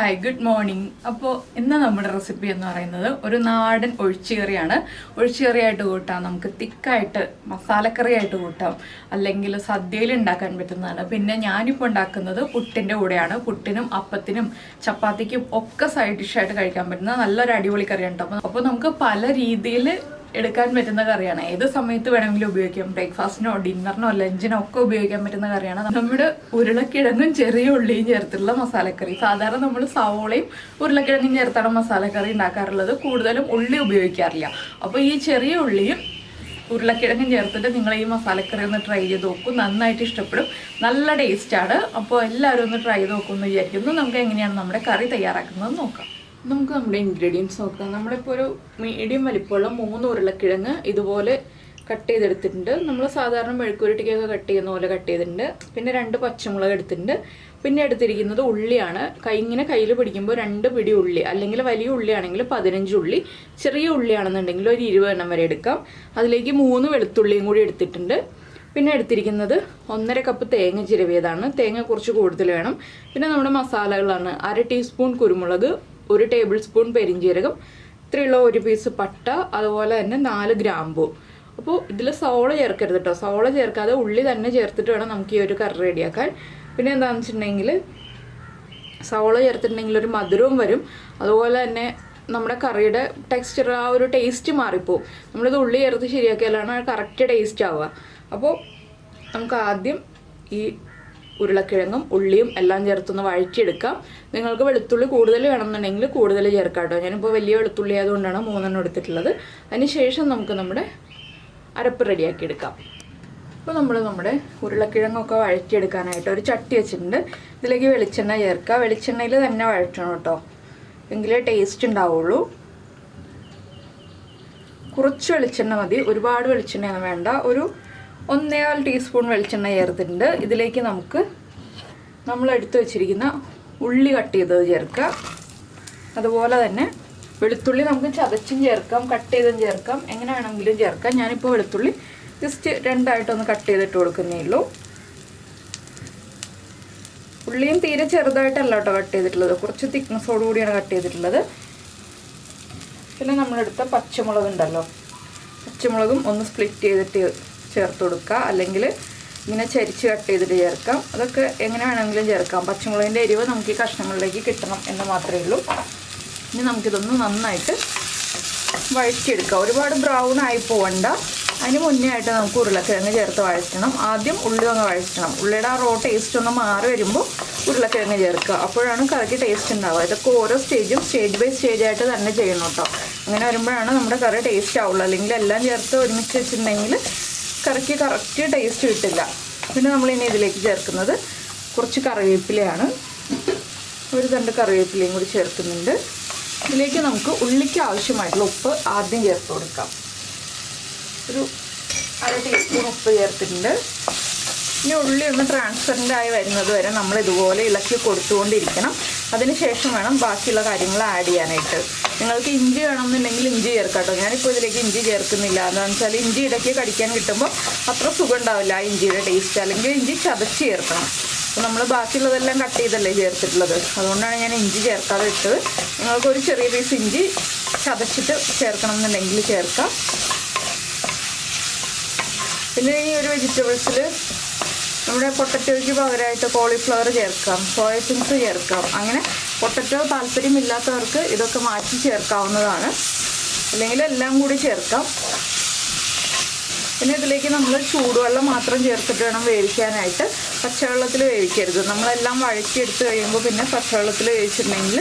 Hi good morning. അപ്പോൾ ഇന്ന് നമ്മുടെ റെസിപ്പി എന്ന് പറയുന്നത് ഒരു നാടൻ ഒഴിച്ചുകറിയാണ്. ഒഴിച്ചുകറിയായിട്ട് കൂട്ടാം, നമുക്ക് തിക്കായിട്ട് മസാലക്കറിയായിട്ട് കൂട്ടാം, അല്ലെങ്കിൽ സദ്യയിൽ ഉണ്ടാക്കാൻ പറ്റുന്നതാണ്. പിന്നെ ഞാനിപ്പോൾ ഉണ്ടാക്കുന്നത് പുട്ടിൻ്റെ കൂടെയാണ്. പുട്ടിനും അപ്പത്തിനും ചപ്പാത്തിക്കും ഒക്കെ സൈഡ് ഡിഷായിട്ട് കഴിക്കാൻ പറ്റുന്ന നല്ലൊരു അടിപൊളി കറിയാണ്. അപ്പോൾ നമുക്ക് പല രീതിയിൽ എടുക്കാൻ പറ്റുന്ന കറിയാണ്. ഏത് സമയത്ത് വേണമെങ്കിലും ഉപയോഗിക്കാം. ബ്രേക്ക്ഫാസ്റ്റിനോ ഡിന്നറിനോ ലഞ്ചിനോ ഒക്കെ ഉപയോഗിക്കാൻ പറ്റുന്ന കറിയാണ്. നമ്മുടെ ഉരുളക്കിഴങ്ങും ചെറിയ ഉള്ളിയും ചേർത്തുള്ള മസാലക്കറി. സാധാരണ നമ്മൾ സവോളയും ഉരുളക്കിഴങ്ങും ചേർത്താണ് മസാലക്കറി ഉണ്ടാക്കാറുള്ളത്. കൂടുതലും ഉള്ളി ഉപയോഗിക്കാറില്ല. അപ്പോൾ ഈ ചെറിയ ഉള്ളിയും ഉരുളക്കിഴങ്ങും ചേർത്തിട്ട് നിങ്ങൾ ഈ മസാലക്കറി ഒന്ന് ട്രൈ ചെയ്ത് നോക്കും. നന്നായിട്ട് ഇഷ്ടപ്പെടും, നല്ല ടേസ്റ്റാണ്. അപ്പോൾ എല്ലാവരും ഒന്ന് ട്രൈ ചെയ്ത് നോക്കുമെന്ന് വിചാരിക്കുന്നു. നമുക്ക് എങ്ങനെയാണ് നമ്മുടെ കറി തയ്യാറാക്കുന്നത് നോക്കാം. നമുക്ക് നമ്മുടെ ഇൻഗ്രീഡിയൻസ് നോക്കാം. നമ്മളിപ്പോൾ ഒരു മീഡിയം വലിപ്പമുള്ള 3 ഉരുളക്കിഴങ്ങ് ഇതുപോലെ കട്ട് ചെയ്തെടുത്തിട്ടുണ്ട്. നമ്മൾ സാധാരണ മെഴുക്കുരുട്ടിക്കൊക്കെ കട്ട് ചെയ്യുന്ന പോലെ കട്ട് ചെയ്തിട്ടുണ്ട്. പിന്നെ 2 പച്ചമുളക് എടുത്തിട്ടുണ്ട്. പിന്നെ എടുത്തിരിക്കുന്നത് ഉള്ളിയാണ്. ഇങ്ങനെ കയ്യിൽ പിടിക്കുമ്പോൾ 2 പിടി ഉള്ളി, അല്ലെങ്കിൽ വലിയ ഉള്ളിയാണെങ്കിൽ 15 ഉള്ളി, ചെറിയ ഉള്ളിയാണെന്നുണ്ടെങ്കിൽ ഒരു 20 എണ്ണം വരെ എടുക്കാം. അതിലേക്ക് 3 വെളുത്തുള്ളിയും കൂടി എടുത്തിട്ടുണ്ട്. പിന്നെ എടുത്തിരിക്കുന്നത് 1.5 കപ്പ് തേങ്ങ ചിരവിയതാണ്. തേങ്ങ കുറച്ച് കൂടുതൽ വേണം. പിന്നെ നമ്മുടെ മസാലകളാണ് 1/2 ടീസ്പൂൺ കുരുമുളക്, 1 ടേബിൾ സ്പൂൺ പെരിഞ്ജീരകം, ഇത്രയുള്ള 1 പീസ് പട്ട, അതുപോലെ തന്നെ 4 ഗ്രാമ്പൂ. അപ്പോൾ ഇതിൽ സവോള ചേർക്കരുത് കേട്ടോ. സവോള ചേർക്കാതെ ഉള്ളി തന്നെ ചേർത്തിട്ട് വേണം നമുക്ക് ഈ ഒരു കറി റെഡിയാക്കാൻ. പിന്നെ എന്താണെന്ന് വെച്ചിട്ടുണ്ടെങ്കിൽ സവോള ചേർത്തിട്ടുണ്ടെങ്കിൽ ഒരു മധുരവും വരും. അതുപോലെ തന്നെ നമ്മുടെ കറിയുടെ ടെക്സ്ചർ, ആ ഒരു ടേസ്റ്റ് മാറിപ്പോവും. നമ്മളിത് ഉള്ളി ചേർത്ത് ശരിയാക്കിയാലാണ് കറക്റ്റ് ടേസ്റ്റ് ആവുക. അപ്പോൾ നമുക്ക് ആദ്യം ഈ ഉരുളക്കിഴങ്ങും ഉള്ളിയും എല്ലാം ചേർത്തൊന്ന് വഴറ്റിയെടുക്കാം. നിങ്ങൾക്ക് വെളുത്തുള്ളി കൂടുതൽ വേണമെന്നുണ്ടെങ്കിൽ കൂടുതൽ ചേർക്കാം കേട്ടോ. ഞാനിപ്പോൾ വലിയ വെളുത്തുള്ളി ആയതുകൊണ്ടാണ് 3 എണ്ണം എടുത്തിട്ടുള്ളത്. അതിനുശേഷം നമുക്ക് നമ്മുടെ അരപ്പ് റെഡിയാക്കി എടുക്കാം. അപ്പോൾ നമ്മുടെ ഉരുളക്കിഴങ്ങൊക്കെ വഴറ്റിയെടുക്കാനായിട്ട് ഒരു ചട്ടി വെച്ചിട്ടുണ്ട്. ഇതിലേക്ക് വെളിച്ചെണ്ണ ചേർക്കുക. വെളിച്ചെണ്ണയിൽ തന്നെ വഴറ്റണം കേട്ടോ, എങ്കിലേ ടേസ്റ്റ് ഉണ്ടാവുള്ളൂ. കുറച്ച് വെളിച്ചെണ്ണ മതി, ഒരുപാട് വെളിച്ചെണ്ണയൊന്നും വേണ്ട. ഒരു 1.25 ടീസ്പൂൺ വെളിച്ചെണ്ണ ചേർത്തിട്ടുണ്ട്. ഇതിലേക്ക് നമുക്ക് നമ്മൾ എടുത്തു വെച്ചിരിക്കുന്ന ഉള്ളി കട്ട് ചെയ്തത് ചേർക്കാം. അതുപോലെ തന്നെ വെളുത്തുള്ളി നമുക്ക് ചതച്ചും ചേർക്കാം, കട്ട് ചെയ്തും ചേർക്കാം, എങ്ങനെ വേണമെങ്കിലും ചേർക്കാം. ഞാനിപ്പോൾ വെളുത്തുള്ളി ജസ്റ്റ് 2ആയിട്ടൊന്ന് കട്ട് ചെയ്തിട്ട് കൊടുക്കുന്നേ ഉള്ളൂ. ഉള്ളിയും തീരെ ചെറുതായിട്ടല്ല കേട്ടോ കട്ട് ചെയ്തിട്ടുള്ളത്, കുറച്ച് തിക്നെസ്സോടു കൂടിയാണ് കട്ട് ചെയ്തിട്ടുള്ളത്. പിന്നെ നമ്മളെടുത്ത പച്ചമുളക് ഉണ്ടല്ലോ, പച്ചമുളകും ഒന്ന് സ്പ്ലിറ്റ് ചെയ്തിട്ട് ചേർത്ത് കൊടുക്കുക, അല്ലെങ്കിൽ ഇങ്ങനെ ചരിച്ച് കട്ട് ചെയ്തിട്ട് ചേർക്കാം. അതൊക്കെ എങ്ങനെ വേണമെങ്കിലും ചേർക്കാം. പച്ചമുളകിൻ്റെ എരിവ് നമുക്ക് ഈ കഷ്ണങ്ങളിലേക്ക് കിട്ടണം എന്ന് മാത്രമേ ഉള്ളൂ. ഇനി നമുക്കിതൊന്ന് നന്നായിട്ട് വഴറ്റിയെടുക്കാം. ഒരുപാട് ബ്രൗൺ ആയി പോകണ്ട. അതിന് മുന്നേ ആയിട്ട് നമുക്ക് ഉരുളക്കിഴങ്ങ് ചേർത്ത് വഴറ്റണം. ആദ്യം ഉള്ളി ഒന്ന് വഴറ്റണം. ഉള്ളിയുടെ ആ റോ ടേസ്റ്റ് ഒന്ന് മാറി വരുമ്പോൾ ഉരുളക്കിഴങ്ങ് ചേർക്കുക. അപ്പോഴാണ് കറിക്ക് ടേസ്റ്റ് ഉണ്ടാവുക. ഇതൊക്കെ ഓരോ സ്റ്റേജ് ബൈ സ്റ്റേജ് ആയിട്ട് തന്നെ ചെയ്യണം കേട്ടോ. അങ്ങനെ വരുമ്പോഴാണ് നമ്മുടെ കറി ടേസ്റ്റ് ആവുള്ളൂ. അല്ലെങ്കിൽ എല്ലാം ചേർത്ത് ഒരുമിച്ച് വെച്ചിട്ടുണ്ടെങ്കിൽ കറിക്ക് കറക്റ്റ് ടേസ്റ്റ് കിട്ടില്ല. പിന്നെ നമ്മളിനി ഇതിലേക്ക് ചേർക്കുന്നത് കുറച്ച് കറിവേപ്പിലയാണ്. ഒരു 2 കറിവേപ്പിലയും കൂടി ചേർക്കുന്നുണ്ട്. ഇതിലേക്ക് നമുക്ക് ഉള്ളിക്ക് ആവശ്യമായിട്ടുള്ള ഉപ്പ് ആദ്യം ചേർത്ത് കൊടുക്കാം. ഒരു 1/2 ടീസ്പൂൺ ഉപ്പ് ചേർത്തിട്ടുണ്ട്. ഇനി ഉള്ളി ഒന്ന് ട്രാൻസ്പെറൻ്റ് ആയി വരുന്നത് വരെ നമ്മൾ ഇതുപോലെ ഇളക്കി കൊടുത്തുകൊണ്ടിരിക്കണം. അതിനുശേഷം വേണം ബാക്കിയുള്ള കാര്യങ്ങൾ ആഡ് ചെയ്യാനായിട്ട്. നിങ്ങൾക്ക് ഇഞ്ചി വേണമെന്നുണ്ടെങ്കിൽ ഇഞ്ചി ചേർക്കാം കേട്ടോ. ഞാനിപ്പോൾ ഇതിലേക്ക് ഇഞ്ചി ചേർക്കുന്നില്ല. എന്താണെന്ന് വെച്ചാൽ ഇഞ്ചി ഇടയ്ക്ക് കടിക്കാൻ കിട്ടുമ്പോൾ അത്ര സുഖം ഉണ്ടാവില്ല ആ ഇഞ്ചിയുടെ ടേസ്റ്റ്. അല്ലെങ്കിൽ ഇഞ്ചി ചതച്ച് ചേർക്കണം. അപ്പോൾ നമ്മൾ ബാക്കിയുള്ളതെല്ലാം കട്ട് ചെയ്തല്ലേ ചേർത്തിട്ടുള്ളത്, അതുകൊണ്ടാണ് ഞാൻ ഇഞ്ചി ചേർക്കാതെ ഇട്ടത്. നിങ്ങൾക്കൊരു ചെറിയ പീസ് ഇഞ്ചി ചതച്ചിട്ട് ചേർക്കണം എന്നുണ്ടെങ്കിൽ ചേർക്കാം. പിന്നെ ഈ ഒരു വെജിറ്റബിൾസിൽ നമ്മുടെ പൊട്ടറ്റോയ്ക്ക് പകരമായിട്ട് കോളിഫ്ലവർ ചേർക്കാം, സോയ ചങ്ക്സ് ചേർക്കാം. അങ്ങനെ പൊട്ടറ്റോ താല്പര്യമില്ലാത്തവർക്ക് ഇതൊക്കെ മാറ്റി ചേർക്കാവുന്നതാണ്, അല്ലെങ്കിൽ എല്ലാം കൂടി ചേർക്കാം. പിന്നെ ഇതിലേക്ക് നമ്മൾ ചൂടുവെള്ളം മാത്രം ചേർത്തിട്ട് വേണം വേവിക്കാനായിട്ട്. പച്ചവെള്ളത്തിൽ വേവിക്കരുത്. നമ്മളെല്ലാം വഴറ്റിയെടുത്ത് കഴിയുമ്പോൾ പിന്നെ പച്ചവെള്ളത്തിൽ വേവിച്ചിട്ടുണ്ടെങ്കിൽ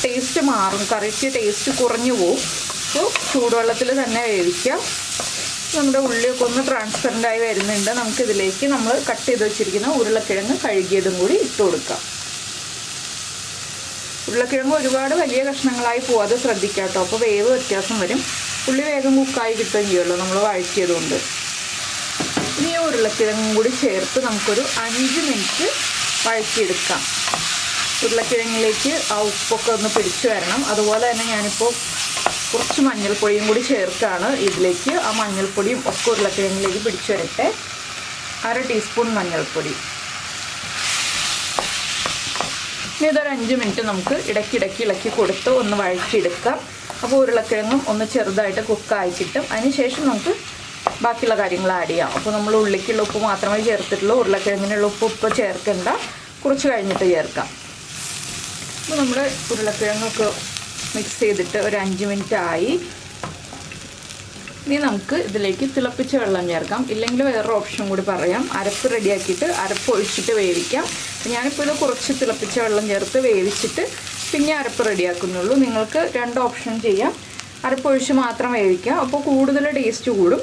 ടേസ്റ്റ് മാറും, കറിക്ക് ടേസ്റ്റ് കുറഞ്ഞു പോവും. അപ്പോൾ ചൂടുവെള്ളത്തിൽ തന്നെ വേവിക്കാം. നമ്മുടെ ഉള്ളിയൊക്കെ ഒന്ന് ട്രാൻസ്പെറൻ്റ് ആയി വരുന്നുണ്ട്. നമുക്കിതിലേക്ക് നമ്മൾ കട്ട് ചെയ്ത് വെച്ചിരിക്കുന്ന ഉരുളക്കിഴങ്ങ് കഴുകിയതും കൂടി ഇട്ട് കൊടുക്കാം. ഉരുളക്കിഴങ്ങ് ഒരുപാട് വലിയ കഷ്ണങ്ങളായി പോവാതെ ശ്രദ്ധിക്കാം കേട്ടോ. അപ്പോൾ വേവ് വ്യത്യാസം വരും. ഉള്ളി വേഗം കുക്കായി കിട്ടുകയും ചെയ്യുമല്ലോ നമ്മൾ വഴറ്റിയതുകൊണ്ട്. ഇനി ഈ ഉരുളക്കിഴങ്ങും കൂടി ചേർത്ത് നമുക്കൊരു 5 മിനിറ്റ് വഴറ്റിയെടുക്കാം. ഉരുളക്കിഴങ്ങിലേക്ക് ആ ഉപ്പൊക്കെ ഒന്ന് പിടിച്ചു വരണം. അതുപോലെ തന്നെ ഞാനിപ്പോൾ കുറച്ച് മഞ്ഞൾപ്പൊടിയും കൂടി ചേർത്താണ് ഇതിലേക്ക്. ആ മഞ്ഞൾപ്പൊടിയും ഒക്കെ ഉരുളക്കിഴങ്ങിലേക്ക് പിടിച്ചു വരട്ടെ. 1/2 ടീസ്പൂൺ മഞ്ഞൾപ്പൊടി. ഇതൊരു 5 മിനിറ്റ് നമുക്ക് ഇടയ്ക്കിടയ്ക്ക് ഇളക്കി കൊടുത്ത് ഒന്ന് വഴറ്റിയെടുക്കാം. അപ്പോൾ ഉരുളക്കിഴങ്ങും ഒന്ന് ചെറുതായിട്ട് കുക്കായി കിട്ടും. അതിനുശേഷം നമുക്ക് ബാക്കിയുള്ള കാര്യങ്ങൾ ആഡ് ചെയ്യാം. അപ്പോൾ നമ്മൾ ഉള്ളിക്കുള്ള ഉപ്പ് മാത്രമേ ചേർത്തിട്ടുള്ളൂ. ഉരുളക്കിഴങ്ങിനുള്ള ഉപ്പ് ചേർക്കേണ്ട, കുറച്ച് കഴിഞ്ഞിട്ട് ചേർക്കാം. അപ്പോൾ നമ്മുടെ ഉരുളക്കിഴങ്ങൊക്കെ മിക്സ് ചെയ്തിട്ട് ഒരു 5 മിനിറ്റ് ആയി. ഇനി നമുക്ക് ഇതിലേക്ക് തിളപ്പിച്ച വെള്ളം ചേർക്കാം. ഇല്ലെങ്കിൽ വേറൊരു ഓപ്ഷൻ കൂടി പറയാം. അരപ്പ് റെഡിയാക്കിയിട്ട് അരപ്പ് ഒഴിച്ചിട്ട് വേവിക്കാം. ഞാനിപ്പോൾ ഇത് കുറച്ച് തിളപ്പിച്ച വെള്ളം ചേർത്ത് വേവിച്ചിട്ട് പിന്നെ അരപ്പ് റെഡിയാക്കുന്നുള്ളൂ. നിങ്ങൾക്ക് 2 ഓപ്ഷൻ ചെയ്യാം. അരപ്പ് ഒഴിച്ച് മാത്രം വേവിക്കാം, അപ്പോൾ കൂടുതൽ ടേസ്റ്റ് കൂടും.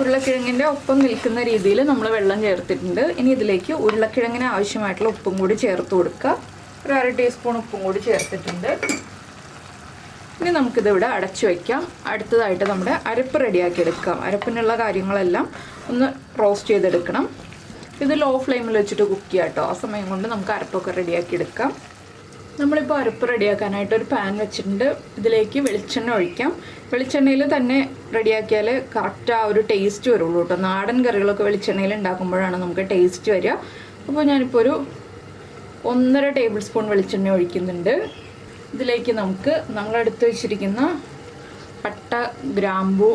ഉരുളക്കിഴങ്ങിൻ്റെ ഒപ്പം നിൽക്കുന്ന രീതിയിൽ നമ്മൾ വെള്ളം ചേർത്തിട്ടുണ്ട്. ഇനി ഇതിലേക്ക് ഉരുളക്കിഴങ്ങിന് ആവശ്യമായിട്ടുള്ള ഉപ്പും കൂടി ചേർത്ത് കൊടുക്കുക. ഒരു 1/2 ടീസ്പൂൺ ഉപ്പും കൂടി ചേർത്തിട്ടുണ്ട്. ഇനി നമുക്കിതിവിടെ അടച്ചു വയ്ക്കാം. അടുത്തതായിട്ട് നമ്മുടെ അരപ്പ് റെഡിയാക്കി എടുക്കാം. അരപ്പിനുള്ള കാര്യങ്ങളെല്ലാം ഒന്ന് റോസ്റ്റ് ചെയ്തെടുക്കണം. ഇത് ലോ ഫ്ലെയിമിൽ വെച്ചിട്ട് കുക്ക് ചെയ്യാം കേട്ടോ. ആ സമയം കൊണ്ട് നമുക്ക് അരപ്പൊക്കെ റെഡിയാക്കി എടുക്കാം. നമ്മളിപ്പോൾ അരപ്പ് റെഡിയാക്കാനായിട്ട് ഒരു പാൻ വെച്ചിട്ടുണ്ട്. ഇതിലേക്ക് വെളിച്ചെണ്ണ ഒഴിക്കാം. വെളിച്ചെണ്ണയിൽ തന്നെ റെഡിയാക്കിയാൽ കറക്റ്റ് ആ ഒരു ടേസ്റ്റ് വരുള്ളൂ കേട്ടോ. നാടൻ കറികളൊക്കെ വെളിച്ചെണ്ണയിൽ ഉണ്ടാക്കുമ്പോഴാണ് നമുക്ക് ടേസ്റ്റ് വരിക. അപ്പോൾ ഞാനിപ്പോൾ ഒരു 1.5 ടേബിൾ സ്പൂൺ വെളിച്ചെണ്ണ ഒഴിക്കുന്നുണ്ട്. ഇതിലേക്ക് നമുക്ക് നമ്മളെടുത്ത് വെച്ചിരിക്കുന്ന പട്ട, ഗ്രാമ്പു,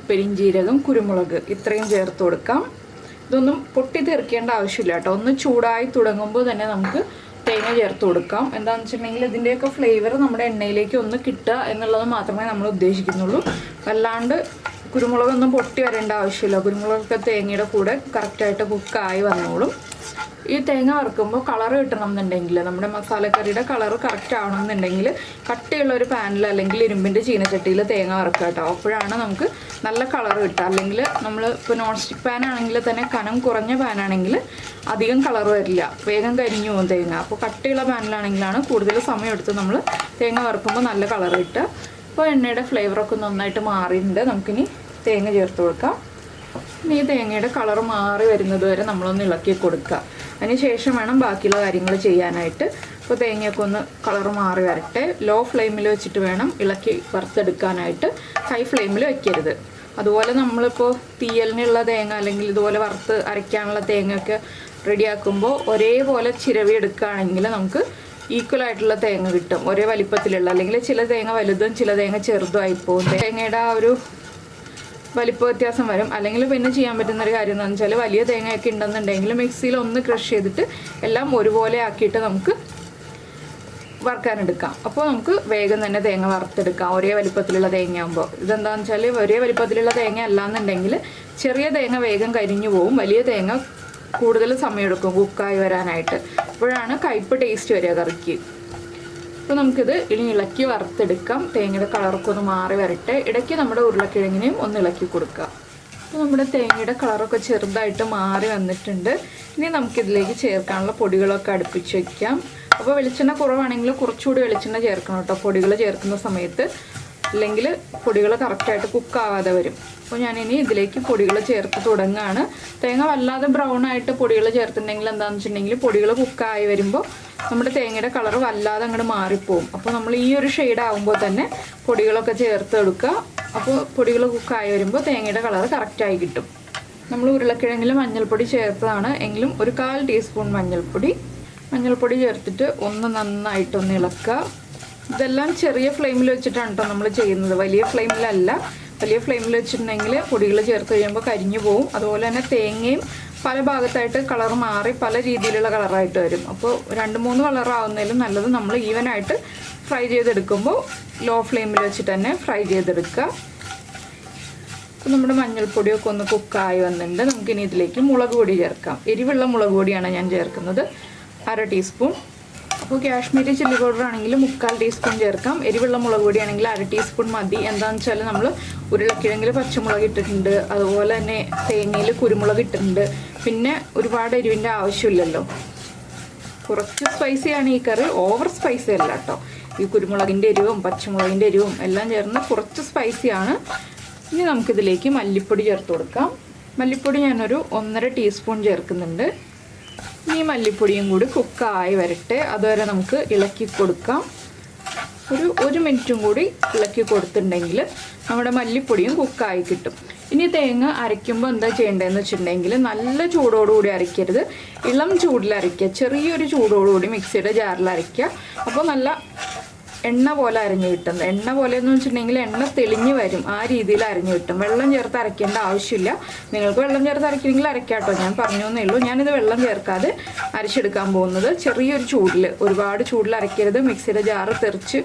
പെരിഞ്ജീരകം, കുരുമുളക് ഇത്രയും ചേർത്ത് കൊടുക്കാം. ഇതൊന്നും പൊട്ടി തെറിക്കേണ്ട ആവശ്യമില്ല കേട്ടോ. ഒന്ന് ചൂടായി തുടങ്ങുമ്പോൾ തന്നെ നമുക്ക് തേങ്ങ ചേർത്ത് കൊടുക്കാം. എന്താണെന്ന് വെച്ചിട്ടുണ്ടെങ്കിൽ ഇതിൻ്റെയൊക്കെ ഫ്ലേവർ നമ്മുടെ എണ്ണയിലേക്ക് ഒന്ന് കിട്ടുക എന്നുള്ളത് മാത്രമേ നമ്മൾ ഉദ്ദേശിക്കുന്നുള്ളൂ. അല്ലാണ്ട് കുരുമുളകൊന്നും പൊട്ടി വരേണ്ട ആവശ്യമില്ല. കുരുമുളകൊക്കെ തേങ്ങയുടെ കൂടെ കറക്റ്റായിട്ട് കുക്കായി വന്നോളും. ഈ തേങ്ങ വറുക്കുമ്പോൾ കളർ കിട്ടണം എന്നുണ്ടെങ്കിൽ, നമ്മുടെ മസാലക്കറിയുടെ കളർ കറക്റ്റ് ആവണമെന്നുണ്ടെങ്കിൽ കട്ടിയുള്ള ഒരു പാനിൽ അല്ലെങ്കിൽ ഇരുമ്പിൻ്റെ ചീനച്ചട്ടിയിൽ തേങ്ങ വറുക്കുക കേട്ടോ. അപ്പോഴാണ് നമുക്ക് നല്ല കളർ കിട്ടുക. അല്ലെങ്കിൽ നമ്മൾ ഇപ്പോൾ നോൺ സ്റ്റിക്ക് പാൻ ആണെങ്കിൽ തന്നെ കനം കുറഞ്ഞ പാനാണെങ്കിൽ അധികം കളർ വരില്ല, വേഗം കരിഞ്ഞു പോകും തേങ്ങ. അപ്പോൾ കട്ടിയുള്ള പാനിലാണെങ്കിലാണ് കൂടുതൽ സമയം എടുത്ത് നമ്മൾ തേങ്ങ വറുക്കുമ്പോൾ നല്ല കളർ കിട്ടുക. അപ്പോൾ എണ്ണയുടെ ഫ്ലേവറൊക്കെ നന്നായിട്ട് മാറിയിട്ടുണ്ട്. നമുക്കിനി തേങ്ങ ചേർത്ത് കൊടുക്കാം. ഇനി ഈ തേങ്ങയുടെ കളർ മാറി വരുന്നത് വരെ നമ്മളൊന്ന് ഇളക്കി കൊടുക്കുക. അതിന് ശേഷം വേണം ബാക്കിയുള്ള കാര്യങ്ങൾ ചെയ്യാനായിട്ട്. അപ്പോൾ തേങ്ങയൊക്കെ ഒന്ന് കളർ മാറി വരട്ടെ. ലോ ഫ്ലെയിമിൽ വെച്ചിട്ട് വേണം ഇളക്കി വറുത്തെടുക്കാനായിട്ട്. ഹൈ ഫ്ലെയിമിൽ വയ്ക്കരുത്. അതുപോലെ നമ്മളിപ്പോൾ തീയലിനുള്ള തേങ്ങ അല്ലെങ്കിൽ ഇതുപോലെ വറുത്ത് അരയ്ക്കാനുള്ള തേങ്ങയൊക്കെ റെഡിയാക്കുമ്പോൾ ഒരേപോലെ ചിരവി എടുക്കുകയാണെങ്കിൽ നമുക്ക് ഈക്വലായിട്ടുള്ള തേങ്ങ കിട്ടും. ഒരേ വലിപ്പത്തിലുള്ള, അല്ലെങ്കിൽ ചില തേങ്ങ വലുതും ചില തേങ്ങ ചെറുതുമായി പോകും. തേങ്ങയുടെ ആ ഒരു വലിപ്പ വ്യത്യാസം വരും. അല്ലെങ്കിൽ പിന്നെ ചെയ്യാൻ പറ്റുന്നൊരു കാര്യം എന്താണെന്ന് വെച്ചാൽ വലിയ തേങ്ങയൊക്കെ ഉണ്ടെന്നുണ്ടെങ്കിൽ മിക്സിയിൽ ഒന്ന് ക്രഷ് ചെയ്തിട്ട് എല്ലാം ഒരുപോലെ ആക്കിയിട്ട് നമുക്ക് വറുക്കാനെടുക്കാം. അപ്പോൾ നമുക്ക് വേഗം തന്നെ തേങ്ങ വറുത്തെടുക്കാം ഒരേ വലിപ്പത്തിലുള്ള തേങ്ങയാകുമ്പോൾ. ഇതെന്താണെന്ന് വെച്ചാൽ ഒരേ വലിപ്പത്തിലുള്ള തേങ്ങ അല്ലാന്നുണ്ടെങ്കിൽ ചെറിയ തേങ്ങ വേഗം കരിഞ്ഞു പോവും, വലിയ തേങ്ങ കൂടുതൽ സമയമെടുക്കും കുക്കായി വരാനായിട്ട്. അപ്പോഴാണ് കയ്പ്പ് ടേസ്റ്റ് വരിക കറിക്ക്. അപ്പോൾ നമുക്കിത് ഇനി ഇളക്കി വറുത്തെടുക്കാം. തേങ്ങയുടെ കളറൊക്കെ ഒന്ന് മാറി വരട്ടെ. ഇടയ്ക്ക് നമ്മുടെ ഉരുളക്കിഴങ്ങിനെയും ഒന്ന് ഇളക്കി കൊടുക്കുക. അപ്പോൾ നമ്മുടെ തേങ്ങയുടെ കളറൊക്കെ ചെറുതായിട്ട് മാറി വന്നിട്ടുണ്ട്. ഇനി നമുക്കിതിലേക്ക് ചേർക്കാനുള്ള പൊടികളൊക്കെ അടുപ്പിച്ച് വയ്ക്കാം. അപ്പോൾ വെളിച്ചെണ്ണ കുറവാണെങ്കിൽ കുറച്ചുകൂടി വെളിച്ചെണ്ണ ചേർക്കണം കേട്ടോ പൊടികൾ ചേർക്കുന്ന സമയത്ത്. അല്ലെങ്കിൽ പൊടികൾ കറക്റ്റായിട്ട് കുക്കാവാതെ വരും. അപ്പോൾ ഞാനിനി ഇതിലേക്ക് പൊടികൾ ചേർത്ത് തുടങ്ങുകയാണ്. തേങ്ങ വല്ലാതെ ബ്രൗൺ ആയിട്ട് പൊടികൾ ചേർത്തിട്ടുണ്ടെങ്കിൽ എന്താണെന്ന് വെച്ചിട്ടുണ്ടെങ്കിൽ പൊടികൾ കുക്കായി വരുമ്പോൾ നമ്മുടെ തേങ്ങയുടെ കളർ വല്ലാതെ അങ്ങോട്ട് മാറിപ്പോവും. അപ്പോൾ നമ്മൾ ഈ ഒരു ഷെയ്ഡ് ആകുമ്പോൾ തന്നെ പൊടികളൊക്കെ ചേർത്ത് എടുക്കുക. അപ്പോൾ പൊടികൾ കുക്കായി വരുമ്പോൾ തേങ്ങയുടെ കളർ കറക്റ്റായി കിട്ടും. നമ്മൾ ഉരുളക്കിഴങ്ങിൽ മഞ്ഞൾപ്പൊടി ചേർത്തതാണ് എങ്കിലും ഒരു 1/4 ടീസ്പൂൺ മഞ്ഞൾപ്പൊടി ചേർത്തിട്ട് ഒന്ന് നന്നായിട്ടൊന്ന് ഇളക്കുക. ഇതെല്ലാം ചെറിയ ഫ്ലെയിമിൽ വെച്ചിട്ടാണ് കേട്ടോ നമ്മൾ ചെയ്യുന്നത്, വലിയ ഫ്ലെയിമിലല്ല. വലിയ ഫ്ലെയിമിൽ വെച്ചിട്ടുണ്ടെങ്കിൽ പൊടികൾ ചേർത്ത് കഴിയുമ്പോൾ കരിഞ്ഞു പോവും. അതുപോലെ തന്നെ തേങ്ങയും പല ഭാഗത്തായിട്ട് കളർ മാറി പല രീതിയിലുള്ള കളറായിട്ട് വരും. അപ്പോൾ 2-3 കളറാവുന്നതിലും നല്ലത് നമ്മൾ ഈവനായിട്ട് ഫ്രൈ ചെയ്തെടുക്കുമ്പോൾ ലോ ഫ്ലെയിമിൽ വെച്ചിട്ട് തന്നെ ഫ്രൈ ചെയ്തെടുക്കുക. അപ്പോൾ നമ്മുടെ മഞ്ഞൾപ്പൊടിയൊക്കെ ഒന്ന് കുക്കായി വന്നിട്ടുണ്ട്. നമുക്കിനി ഇതിലേക്ക് മുളക് പൊടി ചേർക്കാം. എരിവുള്ള മുളക് പൊടിയാണ് ഞാൻ ചേർക്കുന്നത്, 1/2 ടീസ്പൂൺ. അപ്പോൾ കാശ്മീരി ചില്ലി പൗഡർ ആണെങ്കിൽ 3/4 ടീസ്പൂൺ ചേർക്കാം. എരിവുള്ള മുളക് പൊടിയാണെങ്കിൽ 1/2 ടീസ്പൂൺ മതി. എന്താണെന്ന് വെച്ചാൽ നമ്മൾ ഉരുളക്കിഴങ്ങിൽ പച്ചമുളക് ഇട്ടിട്ടുണ്ട്, അതുപോലെ തന്നെ തേങ്ങയിൽ കുരുമുളക് ഇട്ടിട്ടുണ്ട്. പിന്നെ ഒരുപാട് എരിവിൻ്റെ ആവശ്യമില്ലല്ലോ. കുറച്ച് സ്പൈസിയാണ് ഈ കറി, ഓവർ സ്പൈസി അല്ല കേട്ടോ. ഈ കുരുമുളകിൻ്റെ എരിവും പച്ചമുളകിൻ്റെ എരിവും എല്ലാം ചേർന്ന് കുറച്ച് സ്പൈസിയാണ്. ഇനി നമുക്കിതിലേക്ക് മല്ലിപ്പൊടി ചേർത്ത് കൊടുക്കാം. മല്ലിപ്പൊടി ഞാനൊരു 1.5 ടീസ്പൂൺ ചേർക്കുന്നുണ്ട്. ഈ മല്ലിപ്പൊടിയും കൂടി കുക്കായി വരട്ടെ. അതുവരെ നമുക്ക് ഇളക്കി കൊടുക്കാം. ഒരു 1 മിനിറ്റും കൂടി ഇളക്കി കൊടുത്തിട്ടുണ്ടെങ്കിൽ നമ്മുടെ മല്ലിപ്പൊടിയും കുക്കായി കിട്ടും. ഇനി തേങ്ങ അരയ്ക്കുമ്പോൾ എന്താ ചെയ്യേണ്ടതെന്ന് വെച്ചിട്ടുണ്ടെങ്കിൽ നല്ല ചൂടോടുകൂടി അരയ്ക്കരുത്, ഇളം ചൂടിൽ അരയ്ക്കുക. ചെറിയൊരു ചൂടോടുകൂടി മിക്സിയുടെ ജാറിൽ അരയ്ക്കുക. അപ്പോൾ നല്ല എണ്ണ പോലെ അരഞ്ഞു കിട്ടും. എണ്ണ പോലെ എന്ന് വെച്ചിട്ടുണ്ടെങ്കിൽ എണ്ണ തെളിഞ്ഞ് വരും, ആ രീതിയിൽ അരഞ്ഞു കിട്ടും. വെള്ളം ചേർത്ത് അരയ്ക്കേണ്ട ആവശ്യമില്ല. നിങ്ങൾക്ക് വെള്ളം ചേർത്ത് അരയ്ക്കണമെങ്കിൽ അരയ്ക്കാട്ടോ, ഞാൻ പറഞ്ഞു എന്നേ ഉള്ളൂ. ഞാനിത് വെള്ളം ചേർക്കാതെ അരച്ചെടുക്കാൻ പോകുന്നത്. ചെറിയൊരു ചൂടിൽ, ഒരുപാട് ചൂടിൽ അരയ്ക്കരുത്. മിക്സിയുടെ ജാറ് തെറിച്ച്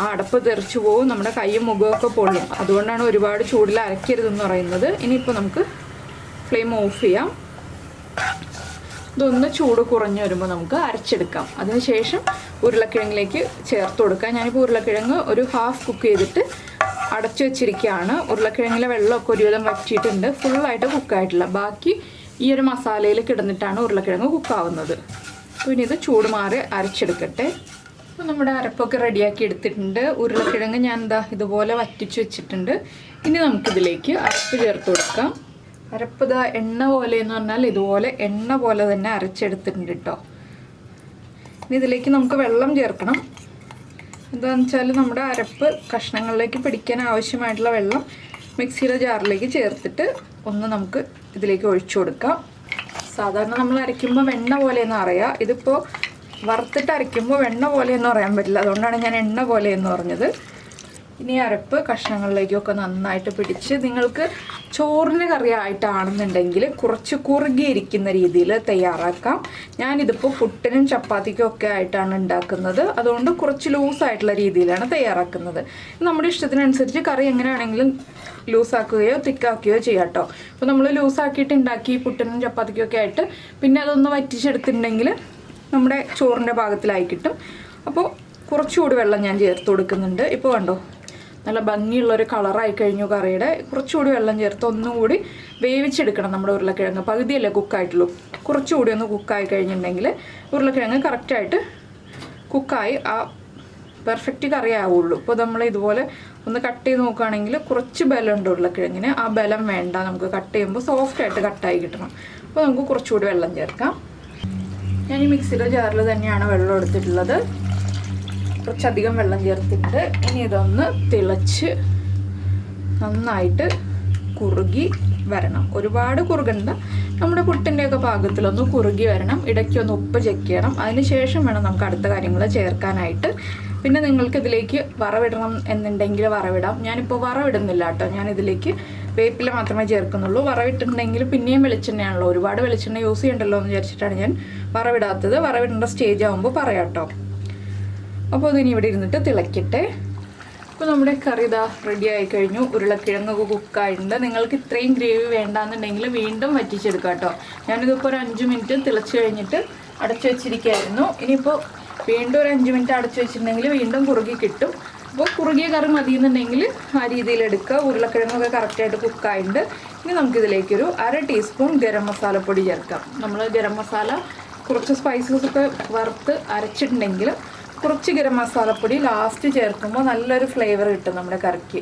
അടപ്പ് തെറിച്ച് പോകും, നമ്മുടെ കൈയും മുഖമൊക്കെ പൊള്ളും. അതുകൊണ്ടാണ് ഒരുപാട് ചൂടിൽ അരയ്ക്കരുതെന്ന് പറയുന്നത്. ഇനിയിപ്പോൾ നമുക്ക് ഫ്ലെയിം ഓഫ് ചെയ്യാം. ഇതൊന്ന് ചൂട് കുറഞ്ഞു വരുമ്പോൾ നമുക്ക് അരച്ചെടുക്കാം. അതിനുശേഷം ഉരുളക്കിഴങ്ങിലേക്ക് ചേർത്ത് കൊടുക്കാം. ഞാനിപ്പോൾ ഉരുളക്കിഴങ്ങ് ഒരു ഹാഫ് കുക്ക് ചെയ്തിട്ട് അടച്ചു വെച്ചിരിക്കുകയാണ്. ഉരുളക്കിഴങ്ങിലെ വെള്ളമൊക്കെ ഒരുവിധം വറ്റിയിട്ടുണ്ട്, ഫുള്ളായിട്ട് കുക്കായിട്ടില്ല. ബാക്കി ഈ ഒരു മസാലയിൽ കിടന്നിട്ടാണ് ഉരുളക്കിഴങ്ങ് കുക്കാവുന്നത്. അപ്പോൾ ഇനി ഇത് ചൂട് മാറി അരച്ചെടുക്കട്ടെ. അപ്പോൾ നമ്മുടെ അരപ്പൊക്കെ റെഡിയാക്കി എടുത്തിട്ടുണ്ട്. ഉരുളക്കിഴങ്ങ് ഞാൻ ഇതുപോലെ വറ്റിച്ച് വെച്ചിട്ടുണ്ട്. ഇനി നമുക്കിതിലേക്ക് അരപ്പ് ചേർത്ത് കൊടുക്കാം. അരപ്പ് എണ്ണ പോലെ എന്ന് പറഞ്ഞാൽ ഇതുപോലെ എണ്ണ പോലെ തന്നെ അരച്ചെടുത്തിട്ടുണ്ട് കേട്ടോ. ഇനി ഇതിലേക്ക് നമുക്ക് വെള്ളം ചേർക്കണം. എന്താണെന്ന് വെച്ചാൽ നമ്മുടെ അരപ്പ് കഷ്ണങ്ങളിലേക്ക് പിടിക്കാൻ ആവശ്യമായിട്ടുള്ള വെള്ളം മിക്സിയുടെ ജാറിലേക്ക് ചേർത്തിട്ട് ഒന്ന് നമുക്ക് ഇതിലേക്ക് ഒഴിച്ചു കൊടുക്കാം. സാധാരണ നമ്മൾ അരയ്ക്കുമ്പോൾ വെണ്ണ പോലെയെന്ന് അറിയാം. ഇതിപ്പോൾ വറുത്തിട്ട് അരയ്ക്കുമ്പോൾ വെണ്ണ പോലെയെന്ന് പറയാൻ പറ്റില്ല, അതുകൊണ്ടാണ് ഞാൻ എണ്ണ പോലെയെന്ന് പറഞ്ഞത്. ഇനി അരപ്പ് കഷ്ണങ്ങളിലേക്കൊക്കെ നന്നായിട്ട് പിടിച്ച്, നിങ്ങൾക്ക് ചോറിന് കറി ആയിട്ടാണെന്നുണ്ടെങ്കിൽ കുറച്ച് കുറുകിയിരിക്കുന്ന രീതിയിൽ തയ്യാറാക്കാം. ഞാനിതിപ്പോൾ പുട്ടിനും ചപ്പാത്തിക്കും ഒക്കെ ആയിട്ടാണ് ഉണ്ടാക്കുന്നത്, അതുകൊണ്ട് കുറച്ച് ലൂസായിട്ടുള്ള രീതിയിലാണ് തയ്യാറാക്കുന്നത്. നമ്മുടെ ഇഷ്ടത്തിനനുസരിച്ച് കറി എങ്ങനെയാണെങ്കിലും ലൂസാക്കുകയോ തിക്കാക്കുകയോ ചെയ്യാം കേട്ടോ. അപ്പോൾ നമ്മൾ ലൂസാക്കിയിട്ട് ഉണ്ടാക്കി പുട്ടിനും ചപ്പാത്തിക്കും ഒക്കെ ആയിട്ട് പിന്നെ അതൊന്ന് വറ്റിച്ചെടുത്തിട്ടുണ്ടെങ്കിൽ നമ്മുടെ ചോറിൻ്റെ പാകത്തിലായി കിട്ടും. അപ്പോൾ കുറച്ചുകൂടി വെള്ളം ഞാൻ ചേർത്ത് കൊടുക്കുന്നുണ്ട്. ഇപ്പോൾ കണ്ടോ, നല്ല ഭംഗിയുള്ളൊരു കളറായി കഴിഞ്ഞു കറിയുടെ. കുറച്ചുകൂടി വെള്ളം ചേർത്ത് ഒന്നും കൂടി വേവിച്ചെടുക്കണം നമ്മുടെ ഉരുളക്കിഴങ്ങ്. പകുതിയല്ലേ കുക്കായിട്ടുള്ളൂ, കുറച്ചുകൂടി ഒന്ന് കുക്കായി കഴിഞ്ഞിട്ടുണ്ടെങ്കിൽ ഉരുളക്കിഴങ്ങ് കറക്റ്റായിട്ട് കുക്കായി ആ പെർഫെക്റ്റ് കറി ആവുള്ളൂ. ഇപ്പോൾ നമ്മൾ ഇതുപോലെ ഒന്ന് കട്ട് ചെയ്ത് നോക്കുകയാണെങ്കിൽ കുറച്ച് ബലമുണ്ട് ഉരുളക്കിഴങ്ങിന്. ആ ബലം വേണ്ട, നമുക്ക് കട്ട് ചെയ്യുമ്പോൾ സോഫ്റ്റായിട്ട് കട്ടായി കിട്ടണം. അപ്പോൾ നമുക്ക് കുറച്ചുകൂടി വെള്ളം ചേർക്കാം. ഞാൻ ഈ മിക്സിയുടെ ജാറിൽ തന്നെയാണ് വെള്ളം എടുത്തിട്ടുള്ളത്. കുറച്ചധികം വെള്ളം ചേർത്തിട്ട് ഇനി ഇതൊന്ന് തിളച്ച് നന്നായിട്ട് കുറുകി വരണം. ഒരുപാട് കുറുകണ്ട, നമ്മുടെ പുട്ടിൻ്റെയൊക്കെ പാകത്തിലൊന്ന് കുറുകി വരണം. ഇടയ്ക്കൊന്ന് ഉപ്പ് ചെക്ക് ചെയ്യണം. അതിന് ശേഷം വേണം നമുക്ക് അടുത്ത കാര്യങ്ങൾ ചേർക്കാനായിട്ട്. പിന്നെ നിങ്ങൾക്ക് ഇതിലേക്ക് വറവിടണം എന്നുണ്ടെങ്കിൽ വറവിടാം. ഞാനിപ്പോൾ വറവിടുന്നില്ല കേട്ടോ, ഞാനിതിലേക്ക് വേപ്പില മാത്രമേ ചേർക്കുന്നുള്ളൂ. വറവിട്ടുണ്ടെങ്കിൽ പിന്നെയും വെളിച്ചെണ്ണയാണല്ലോ, ഒരുപാട് വെളിച്ചെണ്ണ യൂസ് ചെയ്യണ്ടല്ലോ എന്ന് വിചാരിച്ചിട്ടാണ് ഞാൻ വറവിടാത്തത്. വറവിടേണ്ട സ്റ്റേജ് ആകുമ്പോൾ പറയാം കേട്ടോ. അപ്പോൾ അതിനി ഇവിടെ ഇരുന്നിട്ട് തിളയ്ക്കട്ടെ. അപ്പോൾ നമ്മുടെ കറി റെഡി ആയി കഴിഞ്ഞു. ഉരുളക്കിഴങ്ങൊക്കെ കുക്കായിട്ടുണ്ട്. നിങ്ങൾക്ക് ഇത്രയും ഗ്രേവി വേണ്ടാന്നുണ്ടെങ്കിൽ വീണ്ടും വറ്റിച്ചെടുക്കാം കേട്ടോ. ഞാനിതിപ്പോൾ ഒരു 5 മിനിറ്റ് തിളച്ച് കഴിഞ്ഞിട്ട് അടച്ചു വെച്ചിരിക്കുകയായിരുന്നു. ഇനിയിപ്പോൾ വീണ്ടും ഒരു 5 മിനിറ്റ് അടച്ചു വെച്ചിട്ടുണ്ടെങ്കിൽ വീണ്ടും കുറുകി കിട്ടും. അപ്പോൾ കുറുകിയ കറി മതിയെന്നുണ്ടെങ്കിൽ ആ രീതിയിൽ എടുക്കുക. ഉരുളക്കിഴങ്ങൊക്കെ കറക്റ്റായിട്ട് കുക്കായിട്ടുണ്ട്. ഇനി നമുക്കിതിലേക്കൊരു 1/2 ടീസ്പൂൺ ഗരം മസാലപ്പൊടി ചേർക്കാം. നമ്മൾ ഗരം മസാല കുറച്ച് സ്പൈസസൊക്കെ വറുത്ത് അരച്ചിട്ടുണ്ടെങ്കിൽ കുറച്ച് ഗരം മസാലപ്പൊടി ലാസ്റ്റ് ചേർക്കുമ്പോൾ നല്ലൊരു ഫ്ലേവർ കിട്ടും നമ്മുടെ കറിക്ക്.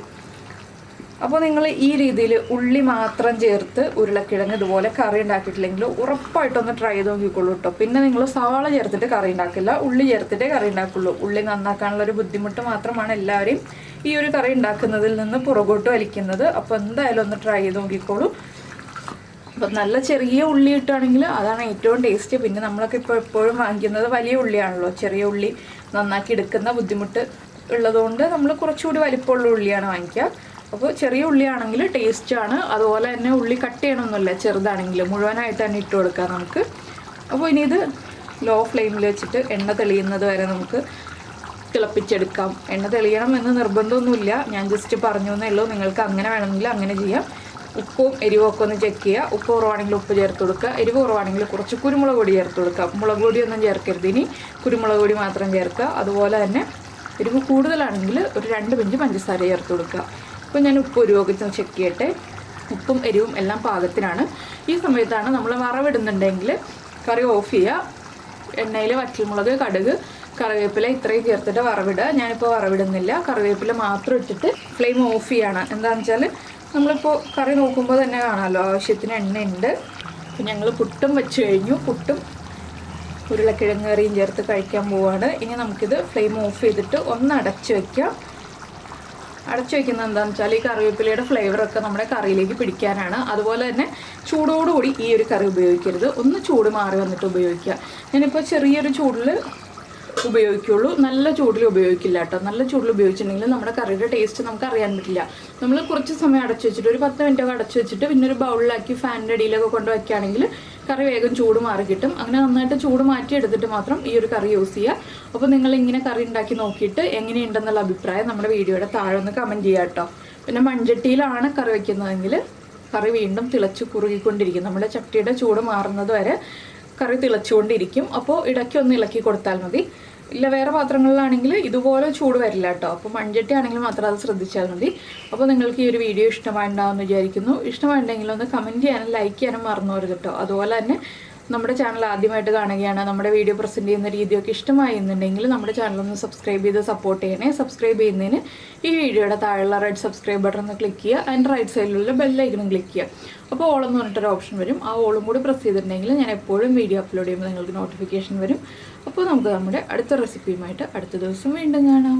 അപ്പോൾ നിങ്ങൾ ഈ രീതിയിൽ ഉള്ളി മാത്രം ചേർത്ത് ഉരുളക്കിഴങ്ങ് ഇതുപോലെ കറി ഉണ്ടാക്കിയിട്ടില്ലെങ്കിൽ ഉറപ്പായിട്ടൊന്ന് ട്രൈ ചെയ്ത് നോക്കിക്കൊള്ളൂ കേട്ടോ. പിന്നെ നിങ്ങൾ സവാള ചേർത്തിട്ട് കറി ഉണ്ടാക്കില്ല, ഉള്ളി ചേർത്തിട്ടേ കറി ഉണ്ടാക്കുള്ളൂ. ഉള്ളി നന്നാക്കാനുള്ളൊരു ബുദ്ധിമുട്ട് മാത്രമാണ് എല്ലാവരെയും ഈ ഒരു കറി ഉണ്ടാക്കുന്നതിൽ നിന്ന് പുറകോട്ട് വലിക്കുന്നത്. അപ്പോൾ എന്തായാലും ഒന്ന് ട്രൈ ചെയ്ത് നോക്കിക്കോളൂ. അപ്പം നല്ല ചെറിയ ഉള്ളി ഇട്ടാണെങ്കിൽ അതാണ് ഏറ്റവും ടേസ്റ്റ്. പിന്നെ നമ്മളൊക്കെ ഇപ്പോൾ എപ്പോഴും വാങ്ങിക്കുന്നത് വലിയ ഉള്ളിയാണല്ലോ. ചെറിയ ഉള്ളി നന്നാക്കി എടുക്കുന്ന ബുദ്ധിമുട്ട് ഉള്ളതുകൊണ്ട് നമ്മൾ കുറച്ചുകൂടി വലിപ്പമുള്ള ഉള്ളിയാണ് വാങ്ങിക്കുക. അപ്പോൾ ചെറിയ ഉള്ളിയാണെങ്കിൽ ടേസ്റ്റാണ്. അതുപോലെ തന്നെ ഉള്ളി കട്ട് ചെയ്യണമെന്നില്ല, ചെറുതാണെങ്കിൽ മുഴുവനായിട്ട് തന്നെ ഇട്ട് കൊടുക്കാം നമുക്ക്. അപ്പോൾ ഇനി ഇത് ലോ ഫ്ലെയിമിൽ വെച്ചിട്ട് എണ്ണ തെളിയുന്നത് വരെ നമുക്ക് തിളപ്പിച്ചെടുക്കാം. എണ്ണ തെളിയണം എന്ന് നിർബന്ധമൊന്നുമില്ല, ഞാൻ ജസ്റ്റ് പറഞ്ഞു എന്നേ ഉള്ളൂ. നിങ്ങൾക്ക് അങ്ങനെ വേണമെങ്കിൽ അങ്ങനെ ചെയ്യാം. ഉപ്പും എരിവും ഒക്കെ ഒന്ന് ചെക്ക് ചെയ്യുക. ഉപ്പ് കുറവാണെങ്കിൽ ഉപ്പ് ചേർത്ത് കൊടുക്കുക, എരിവ് കുറവാണെങ്കിൽ കുറച്ച് കുരുമുളക് പൊടി ചേർത്ത് കൊടുക്കുക. മുളക് പൊടിയൊന്നും ചേർക്കരുത്, ഇനി കുരുമുളക് പൊടി മാത്രം ചേർക്കുക. അതുപോലെ തന്നെ എരിവ് കൂടുതലാണെങ്കിൽ ഒരു 2 പിഞ്ച് പഞ്ചസാര ചേർത്ത് കൊടുക്കുക. അപ്പോൾ ഞാൻ ഉപ്പ് എരിവൊക്കെ ചെക്ക് ചെയ്യട്ടെ. ഉപ്പും എരിവും എല്ലാം പാകത്തിനാണ്. ഈ സമയത്താണ് നമ്മൾ വറവിടുന്നുണ്ടെങ്കിൽ കറി ഓഫ് ചെയ്യുക. എണ്ണയിൽ വറ്റൽമുളക്, കടുക്, കറിവേപ്പില ഇത്രയും ചേർത്തിട്ട് വറവിടുക. ഞാനിപ്പോൾ വറവിടുന്നില്ല, കറിവേപ്പില മാത്രം ഇട്ടിട്ട് ഫ്ലെയിം ഓഫ് ചെയ്യാണ്. എന്താണെന്ന് വെച്ചാൽ നമ്മളിപ്പോൾ കറി നോക്കുമ്പോൾ തന്നെ കാണാമല്ലോ ആവശ്യത്തിന് എണ്ണയുണ്ട്. അപ്പോൾ ഞങ്ങൾ പുട്ടും വെച്ച് കഴിഞ്ഞു. പുട്ടും ഉരുളക്കിഴങ്ങ് കറിയും ചേർത്ത് കഴിക്കാൻ പോവുകയാണ്. ഇനി നമുക്കിത് ഫ്ലെയിം ഓഫ് ചെയ്തിട്ട് ഒന്ന് അടച്ച് വയ്ക്കാം. അടച്ചു വയ്ക്കുന്നത് എന്താണെന്ന് വെച്ചാൽ ഈ കറിവേപ്പിലയുടെ ഫ്ലേവറൊക്കെ നമ്മുടെ കറിയിലേക്ക് പിടിക്കാനാണ്. അതുപോലെ തന്നെ ചൂടോടുകൂടി ഈ ഒരു കറി ഉപയോഗിക്കരുത്, ഒന്ന് ചൂട് മാറി വന്നിട്ട് ഉപയോഗിക്കുക. ഞാനിപ്പോൾ ചെറിയൊരു ചൂടിൽ ഉപയോഗിക്കുള്ളൂ, നല്ല ചൂടിൽ ഉപയോഗിക്കില്ല കേട്ടോ. നല്ല ചൂടിൽ ഉപയോഗിച്ചിട്ടുണ്ടെങ്കിൽ നമ്മുടെ കറിയുടെ ടേസ്റ്റ് നമുക്ക് അറിയാൻ പറ്റില്ല. നമ്മൾ കുറച്ച് സമയം അടച്ചു വെച്ചിട്ട് ഒരു 10 മിനിറ്റൊക്കെ അടച്ചു വെച്ചിട്ട് പിന്നെ ഒരു ബൗളിലാക്കി ഫാനിൻ്റെ അടിയിലൊക്കെ കൊണ്ട് വയ്ക്കുകയാണെങ്കിൽ കറി വേഗം ചൂട് മാറി കിട്ടും. അങ്ങനെ നന്നായിട്ട് ചൂട് മാറ്റി എടുത്തിട്ട് മാത്രം ഈ ഒരു കറി യൂസ് ചെയ്യുക. അപ്പോൾ നിങ്ങൾ ഇങ്ങനെ കറി ഉണ്ടാക്കി നോക്കിയിട്ട് എങ്ങനെയുണ്ടെന്നുള്ള അഭിപ്രായം നമ്മുടെ വീഡിയോയുടെ താഴെ ഒന്ന് കമൻറ്റ് ചെയ്യുക കേട്ടോ. പിന്നെ മൺചട്ടിയിലാണ് കറി വയ്ക്കുന്നതെങ്കിൽ കറി വീണ്ടും തിളച്ച് കുറുകിക്കൊണ്ടിരിക്കും. നമ്മുടെ ചട്ടിയുടെ ചൂട് മാറുന്നത് വരെ കറി തിളച്ചുകൊണ്ടിരിക്കും. അപ്പോൾ ഇടയ്ക്കൊന്ന് ഇളക്കി കൊടുത്താൽ മതി. ഇല്ല വേറെ പാത്രങ്ങളിലാണെങ്കിൽ ഇതുപോലെ ചൂട് വരില്ല കേട്ടോ. അപ്പോൾ മൺചട്ടി ആണെങ്കിൽ മാത്രം അത് ശ്രദ്ധിച്ചാൽ മതി. അപ്പോൾ നിങ്ങൾക്ക് ഈ ഒരു വീഡിയോ ഇഷ്ടമായിട്ടുണ്ടാവുമെന്ന് വിചാരിക്കുന്നു. ഇഷ്ടമായിട്ടുണ്ടെങ്കിൽ ഒന്ന് കമൻറ്റ് ചെയ്യാനും ലൈക്ക് ചെയ്യാനും മറന്നു പോകരുത് കേട്ടോ. അതുപോലെ തന്നെ നമ്മുടെ ചാനൽ ആദ്യമായിട്ട് കാണുകയാണ്, നമ്മുടെ വീഡിയോ പ്രസൻറ്റ് ചെയ്യുന്ന രീതിയൊക്കെ ഇഷ്ടമായി എന്നുണ്ടെങ്കിൽ നമ്മുടെ ചാനലൊന്ന് സബ്സ്ക്രൈബ് ചെയ്ത് സപ്പോർട്ട് ചെയ്യണേ. സബ്സ്ക്രൈബ് ചെയ്യുന്നതിന് ഈ വീഡിയോയുടെ താഴെയുള്ള റെഡ് സബ്സ്ക്രൈബ് ബട്ടൺ ഒന്ന് ക്ലിക്ക് ചെയ്യുക. അതിൻ്റെ റൈറ്റ് സൈഡിലുള്ള ബെല്ലൈക്കണും ക്ലിക്ക് ചെയ്യുക. അപ്പോൾ ഓളെന്ന് പറഞ്ഞിട്ടൊരു ഓപ്ഷൻ വരും. ആ ഓളും കൂടി പ്രസ് ചെയ്തിട്ടുണ്ടെങ്കിൽ ഞാൻ എപ്പോഴും വീഡിയോ അപ്ലോഡ് ചെയ്യുമ്പോൾ നിങ്ങൾക്ക് നോട്ടിഫിക്കേഷൻ വരും. അപ്പോൾ നമുക്ക് നമ്മുടെ അടുത്ത റെസിപ്പിയുമായിട്ട് അടുത്ത ദിവസം വീണ്ടും കാണാം.